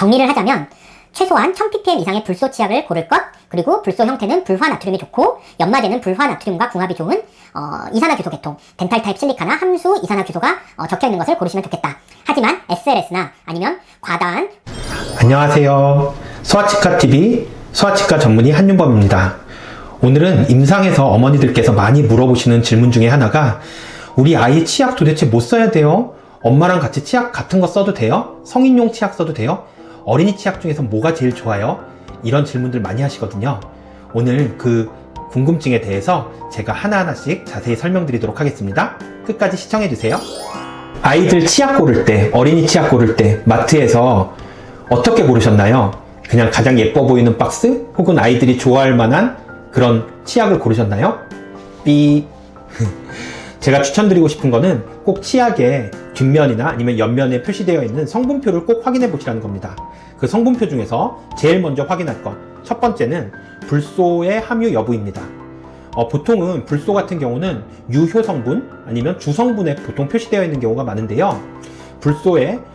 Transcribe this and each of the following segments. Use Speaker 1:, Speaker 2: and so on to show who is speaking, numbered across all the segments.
Speaker 1: 정리를 하자면 최소한 1000ppm 이상의 불소 치약을 고를 것, 그리고 불소 형태는 불화 나트륨이 좋고 연마제는 불화 나트륨과 궁합이 좋은 이산화규소 계통, 덴탈 타입 실리카나 함수 이산화규소가 적혀있는 것을 고르시면 좋겠다. 하지만 SLS나 아니면 과다한
Speaker 2: 안녕하세요. 소아치과TV 소아치과 전문의 한윤범입니다. 오늘은 임상에서 어머니들께서 많이 물어보시는 질문 중에 하나가 우리 아이 치약 도대체 뭐 써야 돼요? 엄마랑 같이 치약 같은 거 써도 돼요? 성인용 치약 써도 돼요? 어린이 치약 중에서 뭐가 제일 좋아요? 이런 질문들 많이 하시거든요. 오늘 그 궁금증에 대해서 제가 하나하나씩 자세히 설명드리도록 하겠습니다. 끝까지 시청해주세요. 아이들 치약 고를 때, 어린이 치약 고를 때 마트에서 어떻게 고르셨나요? 그냥 가장 예뻐 보이는 박스? 혹은 아이들이 좋아할 만한 그런 치약을 고르셨나요? 삐. 제가 추천드리고 싶은 거는 꼭 치약의 뒷면이나 아니면 옆면에 표시되어 있는 성분표를 꼭 확인해 보시라는 겁니다. 그 성분표 중에서 제일 먼저 확인할 것, 첫 번째는 불소의 함유 여부입니다. 보통은 불소 같은 경우는 유효 성분 아니면 주성분에 보통 표시되어 있는 경우가 많은데요.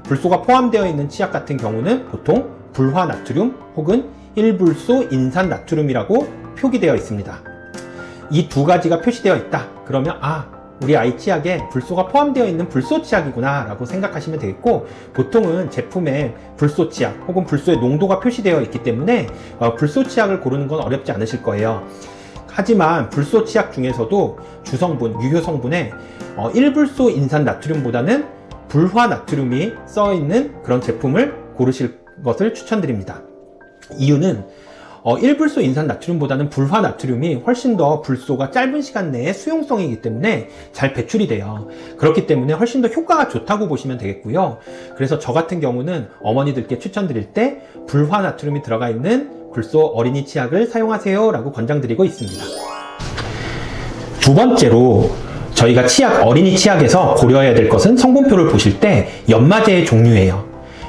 Speaker 2: 불소가 포함되어 있는 치약 같은 경우는 보통 불화 나트륨 혹은 1불소 인산 나트륨이라고 표기되어 있습니다. 이 두 가지가 표시되어 있다. 그러면 우리 아이 치약에 불소가 포함되어 있는 불소 치약이구나 라고 생각하시면 되겠고, 보통은 제품에 불소 치약 혹은 불소의 농도가 표시되어 있기 때문에 불소 치약을 고르는 건 어렵지 않으실 거예요. 하지만 불소 치약 중에서도 주성분, 유효 성분에 1불소 인산 나트륨보다는 불화 나트륨이 써있는 그런 제품을 고르실 것을 추천드립니다. 이유는 1불소 인산 나트륨보다는 불화 나트륨이 훨씬 더 불소가 짧은 시간 내에 수용성이기 때문에 잘 배출이 돼요. 그렇기 때문에 훨씬 더 효과가 좋다고 보시면 되겠고요. 그래서 저 같은 경우는 어머니들께 추천드릴 때 불화 나트륨이 들어가 있는 불소 어린이 치약을 사용하세요 라고 권장드리고 있습니다. 두 번째로 저희가 어린이 치약에서 고려해야 될 것은 성분표를 보실 때 연마제의 종류예요.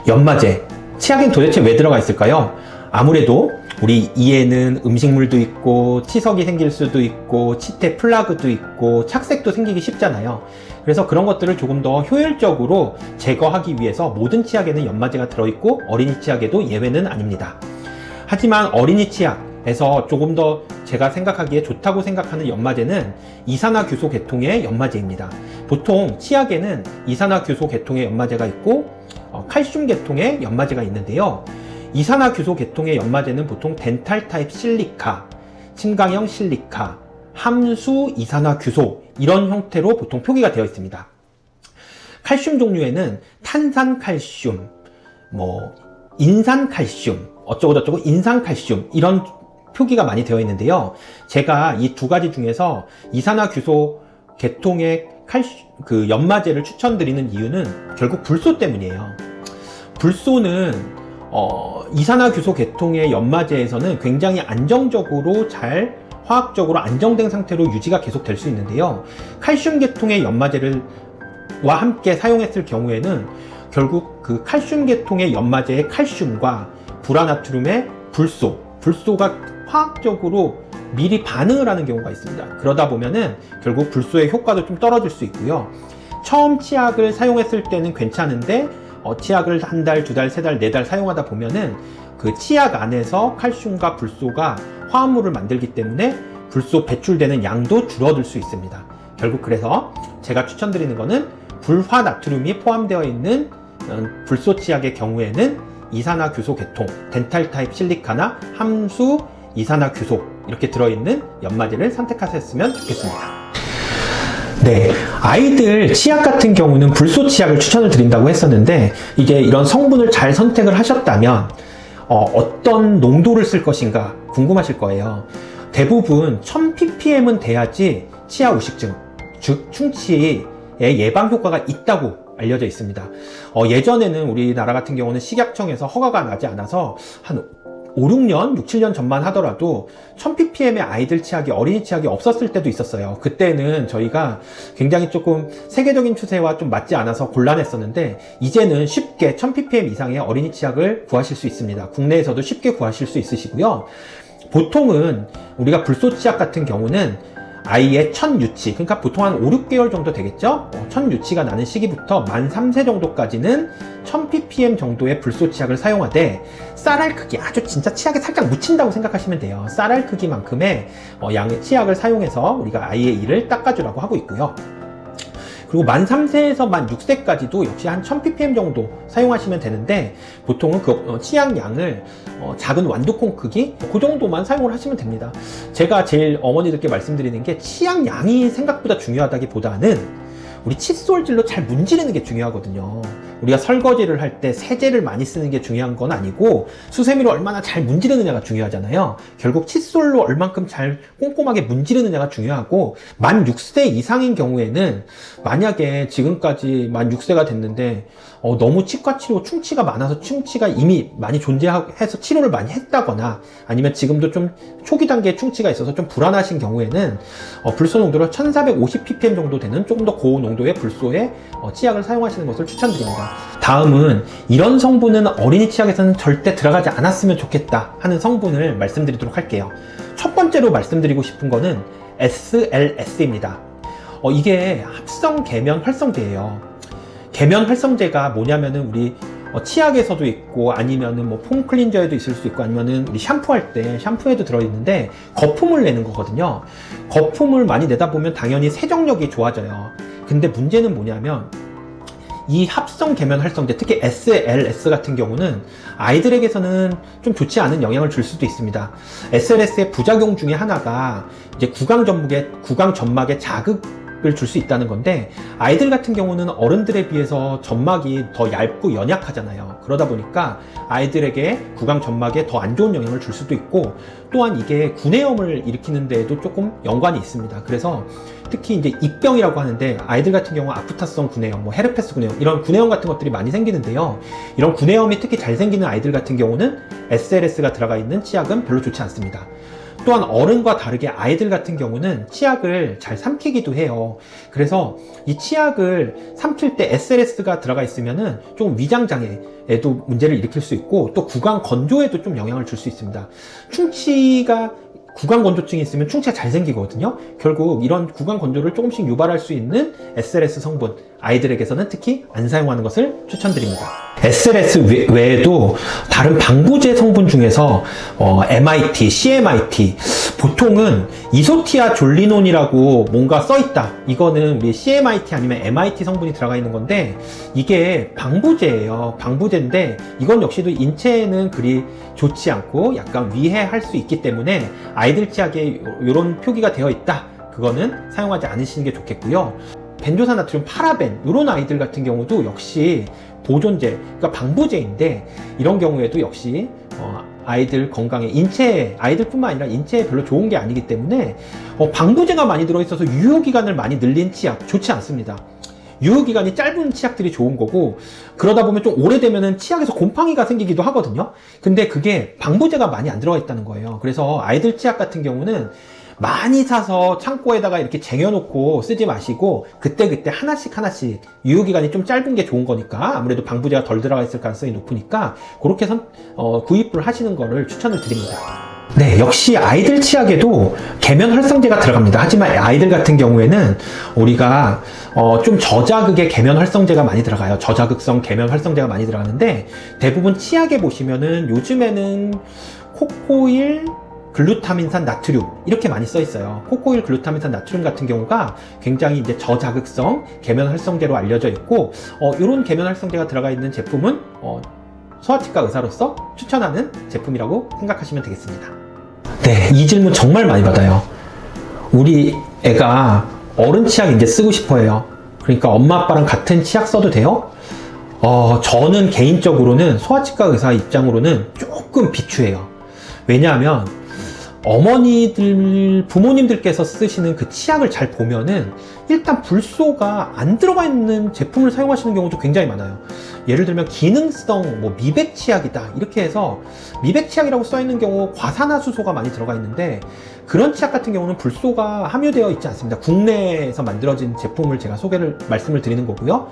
Speaker 2: 연마제, 치약엔 도대체 왜 들어가 있을까요? 아무래도 우리 이에는 음식물도 있고 치석이 생길 수도 있고 치태 플라그도 있고 착색도 생기기 쉽잖아요. 그래서 그런 것들을 조금 더 효율적으로 제거하기 위해서 모든 치약에는 연마제가 들어있고 어린이 치약에도 예외는 아닙니다. 하지만 어린이 치약에서 조금 더 제가 생각하기에 좋다고 생각하는 연마제는 이산화규소 계통의 연마제입니다. 보통 치약에는 이산화규소 계통의 연마제가 있고 칼슘 계통의 연마제가 있는데요. 이산화규소 계통의 연마제는 보통 덴탈 타입 실리카, 침강형 실리카, 함수 이산화규소 이런 형태로 보통 표기가 되어 있습니다. 칼슘 종류에는 탄산칼슘, 인산칼슘, 어쩌고저쩌고 인산칼슘 이런 표기가 많이 되어 있는데요. 제가 이 두 가지 중에서 이산화규소 계통의 연마제를 추천드리는 이유는 결국 불소 때문이에요. 불소는 이산화규소 계통의 연마제에서는 굉장히 안정적으로 잘 화학적으로 안정된 상태로 유지가 계속 될 수 있는데요. 칼슘 계통의 연마제와 함께 사용했을 경우에는 결국 그 칼슘 계통의 연마제의 칼슘과 불화나트륨의 불소가 화학적으로 미리 반응을 하는 경우가 있습니다. 그러다 보면은 결국 불소의 효과도 좀 떨어질 수 있고요. 처음 치약을 사용했을 때는 괜찮은데 치약을 한 달, 두 달, 세 달, 네 달 사용하다 보면은 그 치약 안에서 칼슘과 불소가 화합물을 만들기 때문에 불소 배출되는 양도 줄어들 수 있습니다. 결국 그래서 제가 추천드리는 거는 불화 나트륨이 포함되어 있는 불소 치약의 경우에는 이산화규소 계통, 덴탈 타입 실리카나 함수 이산화규소 이렇게 들어있는 연마제를 선택하셨으면 좋겠습니다. 네, 아이들 치약 같은 경우는 불소 치약을 추천을 드린다고 했었는데 이게 이런 성분을 잘 선택을 하셨다면 어떤 농도를 쓸 것인가 궁금하실 거예요. 대부분 1000ppm은 돼야지 치아 우식증, 즉 충치의 예방 효과가 있다고 알려져 있습니다. 예전에는 우리나라 같은 경우는 식약청에서 허가가 나지 않아서 한 5, 6년, 6, 7년 전만 하더라도 1000ppm의 아이들 치약이 어린이 치약이 없었을 때도 있었어요. 그때는 저희가 굉장히 조금 세계적인 추세와 좀 맞지 않아서 곤란했었는데 이제는 쉽게 1000ppm 이상의 어린이 치약을 구하실 수 있습니다. 국내에서도 쉽게 구하실 수 있으시고요. 보통은 우리가 불소 치약 같은 경우는 아이의 첫 유치, 그러니까 보통 한 5, 6개월 정도 되겠죠? 첫 유치가 나는 시기부터 만 3세 정도까지는 1000ppm 정도의 불소 치약을 사용하되 쌀알 크기, 아주 진짜 치약에 살짝 묻힌다고 생각하시면 돼요. 쌀알 크기만큼의 양의 치약을 사용해서 우리가 아이의 이를 닦아주라고 하고 있고요. 그리고 만 3세에서 만 6세까지도 역시 한 1000ppm 정도 사용하시면 되는데 보통은 그 치약 양을 작은 완두콩 크기 그 정도만 사용을 하시면 됩니다. 제가 제일 어머니들께 말씀드리는 게 치약 양이 생각보다 중요하다기보다는 우리 칫솔질로 잘 문지르는 게 중요하거든요. 우리가 설거지를 할 때 세제를 많이 쓰는 게 중요한 건 아니고 수세미로 얼마나 잘 문지르느냐가 중요하잖아요. 결국 칫솔로 얼만큼 잘 꼼꼼하게 문지르느냐가 중요하고 만 6세 이상인 경우에는 만약에 지금까지 만 6세가 됐는데 너무 치과 치료 충치가 많아서 충치가 이미 많이 존재해서 치료를 많이 했다거나 아니면 지금도 좀 초기 단계의 충치가 있어서 좀 불안하신 경우에는 불소 농도를 1450ppm 정도 되는 조금 더 고농도의 불소의 치약을 사용하시는 것을 추천드립니다. 다음은 이런 성분은 어린이 치약에서는 절대 들어가지 않았으면 좋겠다 하는 성분을 말씀드리도록 할게요. 첫 번째로 말씀드리고 싶은 거는 SLS입니다. 이게 합성 계면 활성제예요. 계면 활성제가 뭐냐면은 우리 치약에서도 있고 아니면은 뭐 폼 클린저에도 있을 수 있고 아니면은 우리 샴푸할 때 샴푸에도 들어있는데 거품을 내는 거거든요. 거품을 많이 내다 보면 당연히 세정력이 좋아져요. 근데 문제는 뭐냐면 이 합성 계면 활성제, 특히 SLS 같은 경우는 아이들에게서는 좀 좋지 않은 영향을 줄 수도 있습니다. SLS의 부작용 중에 하나가 이제 구강 점막에 자극을 줄 수 있다는 건데 아이들 같은 경우는 어른들에 비해서 점막이 더 얇고 연약하잖아요. 그러다 보니까 아이들에게 구강 점막에 더 안 좋은 영향을 줄 수도 있고 또한 이게 구내염을 일으키는 데에도 조금 연관이 있습니다. 그래서 특히 이제 입병이라고 하는데 아이들 같은 경우 아프타성 구내염, 뭐 헤르페스 구내염 이런 구내염 같은 것들이 많이 생기는데요. 이런 구내염이 특히 잘 생기는 아이들 같은 경우는 SLS가 들어가 있는 치약은 별로 좋지 않습니다. 또한 어른과 다르게 아이들 같은 경우는 치약을 잘 삼키기도 해요. 그래서 이 치약을 삼킬 때 SLS가 들어가 있으면은 좀 위장장애에도 문제를 일으킬 수 있고 또 구강 건조에도 좀 영향을 줄 수 있습니다. 구강 건조증이 있으면 충치가 잘 생기거든요. 결국 이런 구강 건조를 조금씩 유발할 수 있는 SLS 성분, 아이들에게서는 특히 안 사용하는 것을 추천드립니다. SLS 외에도 다른 방부제 성분 중에서 MIT, CMIT, 보통은 이소티아졸리논이라고 뭔가 써있다. 이거는 우리 CMIT 아니면 MIT 성분이 들어가 있는 건데 이게 방부제예요. 방부제인데 이건 역시도 인체에는 그리 좋지 않고 약간 위해할 수 있기 때문에 아이들 치약에 이런 표기가 되어 있다. 그거는 사용하지 않으시는 게 좋겠고요. 벤조산 나트륨, 파라벤 이런 아이들 같은 경우도 역시 보존제, 그러니까 방부제인데 이런 경우에도 역시 아이들 건강에 아이들뿐만 아니라 인체에 별로 좋은 게 아니기 때문에 방부제가 많이 들어있어서 유효기간을 많이 늘린 치약 좋지 않습니다. 유효기간이 짧은 치약들이 좋은 거고 그러다 보면 좀 오래되면은 치약에서 곰팡이가 생기기도 하거든요. 근데 그게 방부제가 많이 안 들어가 있다는 거예요. 그래서 아이들 치약 같은 경우는 많이 사서 창고에다가 이렇게 쟁여놓고 쓰지 마시고 그때그때 하나씩 유효기간이 좀 짧은 게 좋은 거니까 아무래도 방부제가 덜 들어가 있을 가능성이 높으니까 그렇게 구입을 하시는 거를 추천을 드립니다. 네, 역시 아이들 치약에도 계면 활성제가 들어갑니다. 하지만 아이들 같은 경우에는 우리가 좀 저자극의 계면 활성제가 많이 들어가요. 저자극성 계면 활성제가 많이 들어가는데 대부분 치약에 보시면은 요즘에는 코코일 글루타민산 나트륨 이렇게 많이 써 있어요. 코코일 글루타민산 나트륨 같은 경우가 굉장히 이제 저자극성 계면 활성제로 알려져 있고 이런 계면 활성제가 들어가 있는 제품은 소아치과 의사로서 추천하는 제품이라고 생각하시면 되겠습니다. 네, 이 질문 정말 많이 받아요. 우리 애가 어른 치약 이제 쓰고 싶어 해요. 그러니까 엄마 아빠랑 같은 치약 써도 돼요? 저는 개인적으로는 소아치과 의사 입장으로는 조금 비추해요. 왜냐하면 부모님들께서 쓰시는 그 치약을 잘 보면은 일단 불소가 안 들어가 있는 제품을 사용하시는 경우도 굉장히 많아요. 예를 들면 기능성 미백 치약이다 이렇게 해서 미백 치약이라고 써 있는 경우 과산화수소가 많이 들어가 있는데 그런 치약 같은 경우는 불소가 함유되어 있지 않습니다. 국내에서 만들어진 제품을 제가 말씀을 드리는 거고요.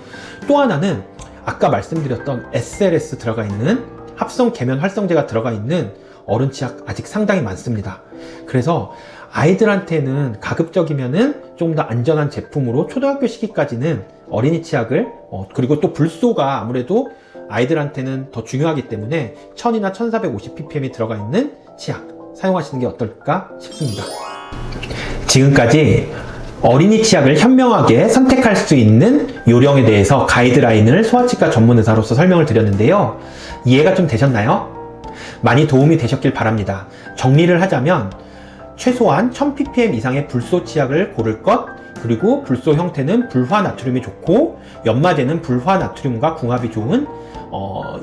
Speaker 2: 또 하나는 아까 말씀드렸던 SLS 들어가 있는 합성 계면 활성제가 들어가 있는 어른 치약 아직 상당히 많습니다. 그래서 아이들한테는 가급적이면은 조금 더 안전한 제품으로 초등학교 시기까지는 어린이 치약을 그리고 또 불소가 아무래도 아이들한테는 더 중요하기 때문에 1000이나 1450ppm이 들어가 있는 치약 사용하시는 게 어떨까 싶습니다. 지금까지 어린이 치약을 현명하게 선택할 수 있는 요령에 대해서 가이드라인을 소아치과 전문의사로서 설명을 드렸는데요. 이해가 좀 되셨나요? 많이 도움이 되셨길 바랍니다. 정리를 하자면 최소한 1000ppm 이상의 불소 치약을 고를 것, 그리고 불소 형태는 불화 나트륨이 좋고 연마제는 불화 나트륨과 궁합이 좋은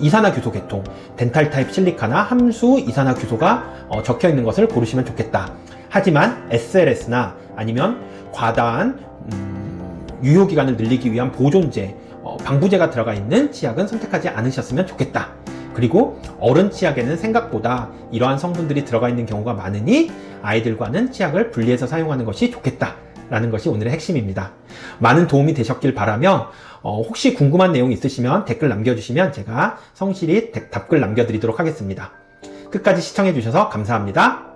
Speaker 2: 이산화규소 계통, 덴탈 타입 실리카나 함수 이산화규소가 적혀 있는 것을 고르시면 좋겠다. 하지만 SLS나 아니면 과다한 유효기간을 늘리기 위한 보존제, 방부제가 들어가 있는 치약은 선택하지 않으셨으면 좋겠다. 그리고 어른 치약에는 생각보다 이러한 성분들이 들어가 있는 경우가 많으니 아이들과는 치약을 분리해서 사용하는 것이 좋겠다 라는 것이 오늘의 핵심입니다. 많은 도움이 되셨길 바라며 혹시 궁금한 내용 있으시면 댓글 남겨주시면 제가 성실히 답글 남겨드리도록 하겠습니다. 끝까지 시청해주셔서 감사합니다.